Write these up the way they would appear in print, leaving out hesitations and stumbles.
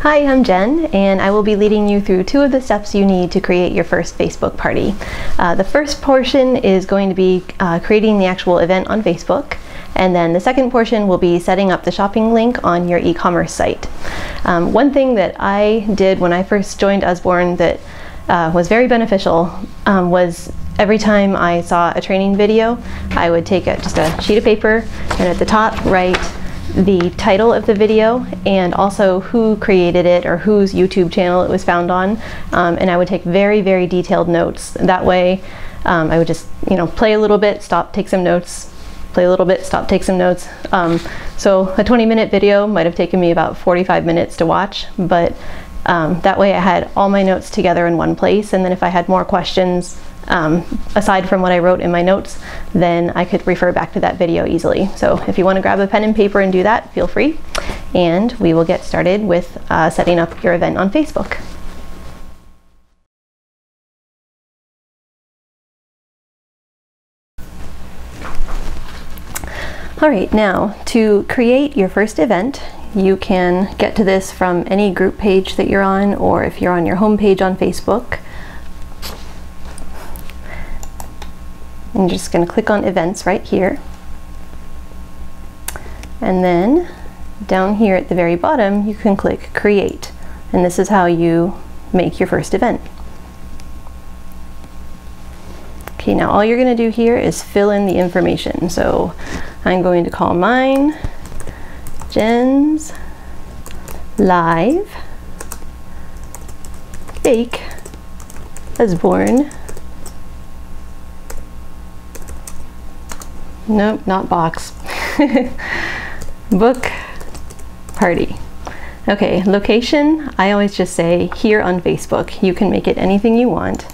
Hi, I'm Jen, and I will be leading you through two of the steps you need to create your first Facebook party. The first portion is going to be creating the actual event on Facebook, and then the second portion will be setting up the shopping link on your e-commerce site. One thing that I did when I first joined Usborne that was very beneficial was every time I saw a training video, I would take just a sheet of paper and at the top write the title of the video and also who created it or whose YouTube channel it was found on, and I would take very, very detailed notes. That way I would just, play a little bit, stop, take some notes, play a little bit, stop, take some notes. So a 20-minute video might have taken me about 45 minutes to watch, but that way I had all my notes together in one place, and then if I had more questions aside from what I wrote in my notes, then I could refer back to that video easily. So if you want to grab a pen and paper and do that, feel free, and we will get started with setting up your event on Facebook. All right, now to create your first event, you can get to this from any group page that you're on, or if you're on your home page on Facebook. I'm just going to click on events right here, and then down here at the very bottom you can click create, and this is how you make your first event. Okay, now all you're going to do here is fill in the information. So I'm going to call mine Jen's Live Bake Usborne. Nope, not box. Book party. Okay, location, I always just say here on Facebook. You can make it anything you want.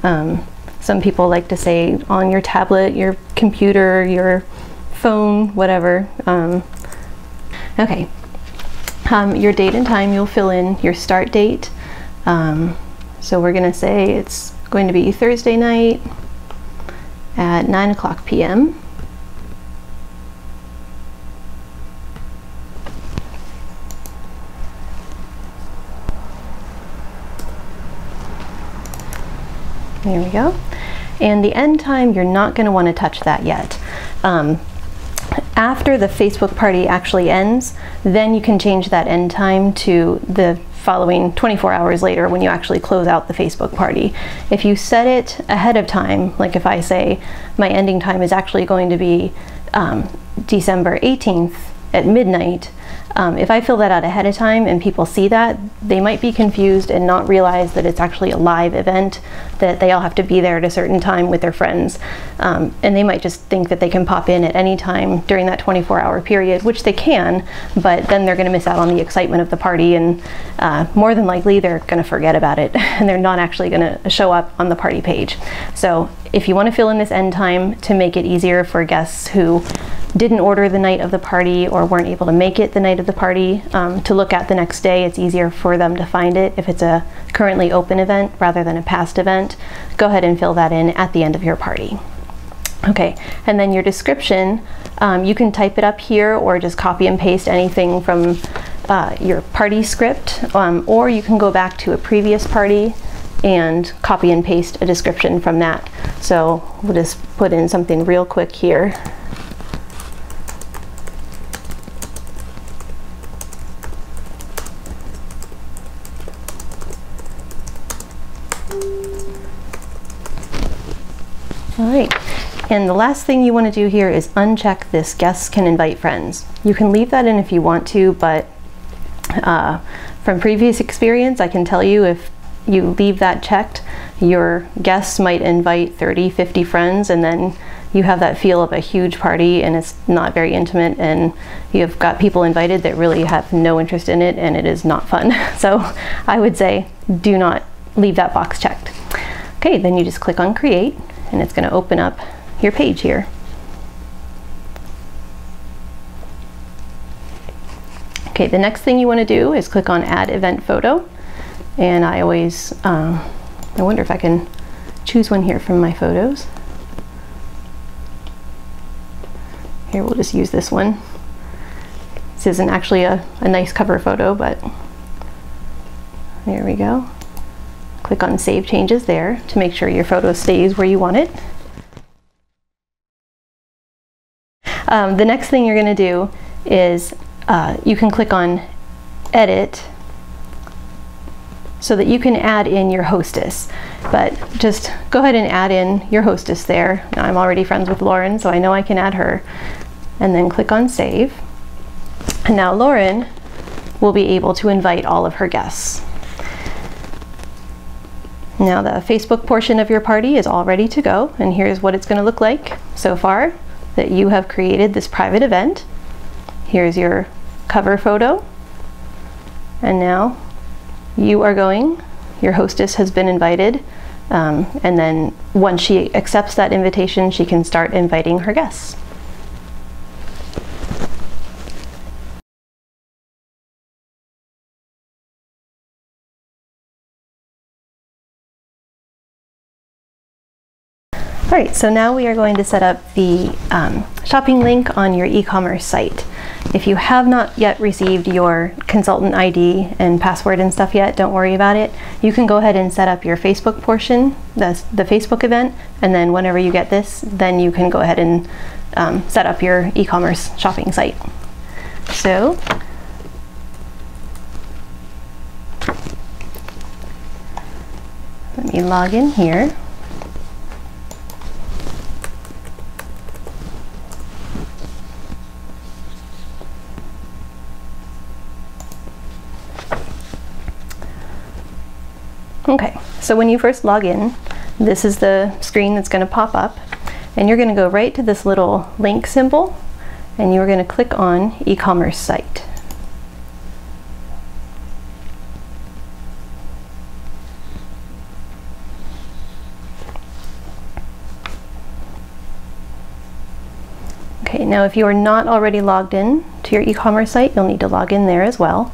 Some people like to say on your tablet, your computer, your phone, whatever. Okay, your date and time, you'll fill in your start date. So we're gonna say it's going to be Thursday night at 9:00 p.m. There we go. And the end time, you're not going to want to touch that yet. After the Facebook party actually ends, then you can change that end time to the following 24 hours later when you actually close out the Facebook party. If you set it ahead of time, like if I say my ending time is actually going to be December 18th at midnight, if I fill that out ahead of time and people see that, they might be confused and not realize that it's actually a live event, that they all have to be there at a certain time with their friends. And they might just think that they can pop in at any time during that 24-hour period, which they can, but then they're going to miss out on the excitement of the party, and more than likely they're going to forget about it and they're not actually going to show up on the party page. So if you want to fill in this end time to make it easier for guests who didn't order the night of the party or weren't able to make it the night of the party to look at the next day, it's easier for them to find it if it's a currently open event rather than a past event. Go ahead and fill that in at the end of your party. Okay, and then your description, you can type it up here or just copy and paste anything from your party script, or you can go back to a previous party and copy and paste a description from that. So we'll just put in something real quick here. All right, and the last thing you want to do here is uncheck this guests can invite friends. You can leave that in if you want to, but from previous experience, I can tell you if you leave that checked, your guests might invite 30, 50 friends, and then you have that feel of a huge party and it's not very intimate, and you've got people invited that really have no interest in it, and it is not fun. So I would say do not leave that box checked. Okay, then you just click on create, and it's going to open up your page here. Okay, the next thing you want to do is click on add event photo, and I always, I wonder if I can choose one here from my photos. Here, we'll just use this one. This isn't actually a nice cover photo, but There we go. Click on Save Changes there to make sure your photo stays where you want it. The next thing you're going to do is you can click on Edit so that you can add in your hostess. But just go ahead and add in your hostess there. Now, I'm already friends with Lauren, so I know I can add her. And then click on Save. And now Lauren will be able to invite all of her guests. Now the Facebook portion of your party is all ready to go, and here's what it's going to look like so far that you have created this private event. Here's your cover photo, and now you are going, your hostess has been invited, and then once she accepts that invitation, she can start inviting her guests. All right, so now we are going to set up the shopping link on your e-commerce site. If you have not yet received your consultant ID and password and stuff yet, don't worry about it. You can go ahead and set up your Facebook portion, the Facebook event, and then whenever you get this, then you can go ahead and set up your e-commerce shopping site. So, let me log in here. Okay, so when you first log in, this is the screen that's going to pop up, and you're going to go right to this little link symbol, and you're going to click on e-commerce site. Okay, now if you are not already logged in to your e-commerce site, you'll need to log in there as well.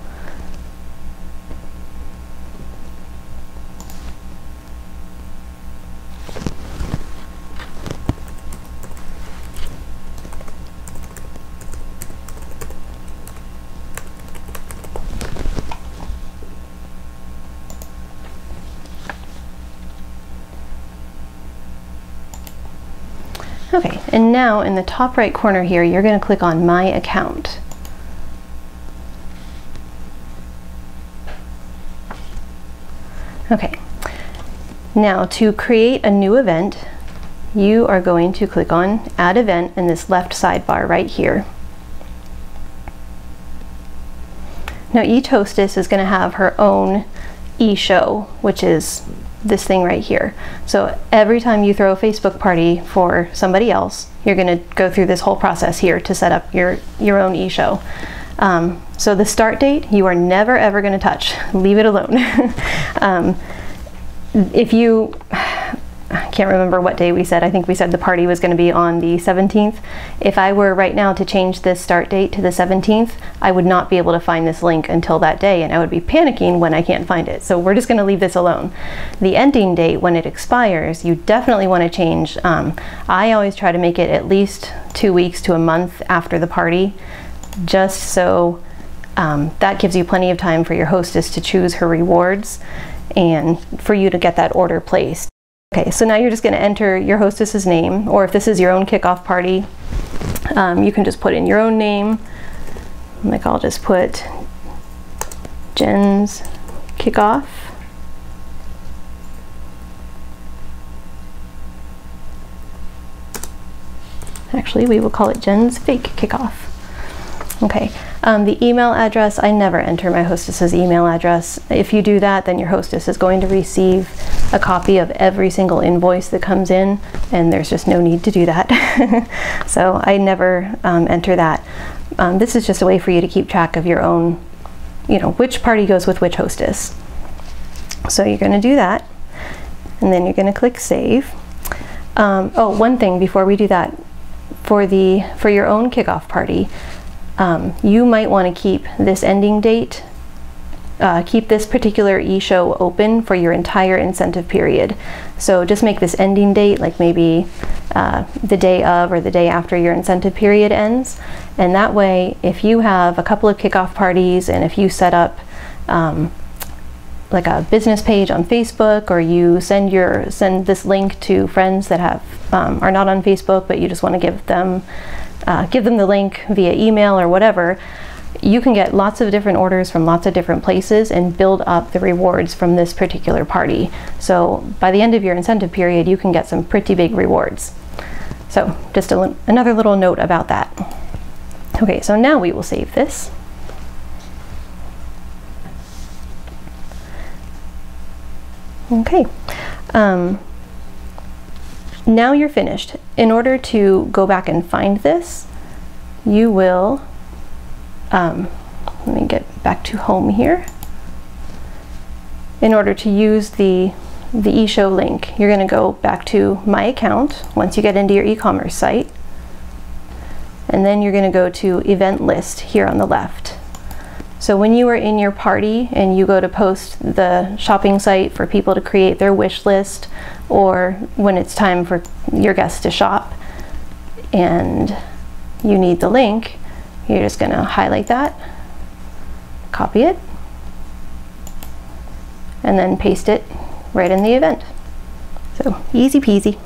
Okay, and now in the top right corner here, you're going to click on My Account. Okay, now to create a new event, you are going to click on Add Event in this left sidebar right here. Now each hostess is going to have her own e-show, which is this thing right here. So every time you throw a Facebook party for somebody else, you're going to go through this whole process here to set up your own e-show. So the start date, you are never ever going to touch. Leave it alone. If you, I can't remember what day we said, I think we said the party was going to be on the 17th. If I were right now to change this start date to the 17th, I would not be able to find this link until that day, and I would be panicking when I can't find it. So we're just going to leave this alone. The ending date, when it expires, you definitely want to change. I always try to make it at least 2 weeks to a month after the party, just so that gives you plenty of time for your hostess to choose her rewards and for you to get that order placed. Okay, so now you're just going to enter your hostess's name, or if this is your own kickoff party, you can just put in your own name. Like I'll just put Jen's Kickoff. Actually, we will call it Jen's Fake Kickoff. Okay, the email address, I never enter my hostess's email address. If you do that, then your hostess is going to receive a copy of every single invoice that comes in, and there's just no need to do that. So I never enter that. This is just a way for you to keep track of your own, you know, which party goes with which hostess. So you're going to do that, and then you're going to click Save. Oh, one thing before we do that, for your own kickoff party, you might want to keep this ending date, keep this particular e-show open for your entire incentive period. So just make this ending date like maybe the day of or the day after your incentive period ends. And that way, if you have a couple of kickoff parties and if you set up like a business page on Facebook, or you send this link to friends that are not on Facebook, but you just want to give them the link via email or whatever, you can get lots of different orders from lots of different places and build up the rewards from this particular party. So by the end of your incentive period, you can get some pretty big rewards. So just another little note about that. Okay, so now we will save this. Okay, now you're finished. In order to go back and find this, you will, let me get back to home here. In order to use the eShow link, you're going to go back to My Account once you get into your e-commerce site, and then you're going to go to Event List here on the left. So when you are in your party and you go to post the shopping site for people to create their wish list, or when it's time for your guests to shop and you need the link, you're just going to highlight that, copy it, and then paste it right in the event. So easy peasy.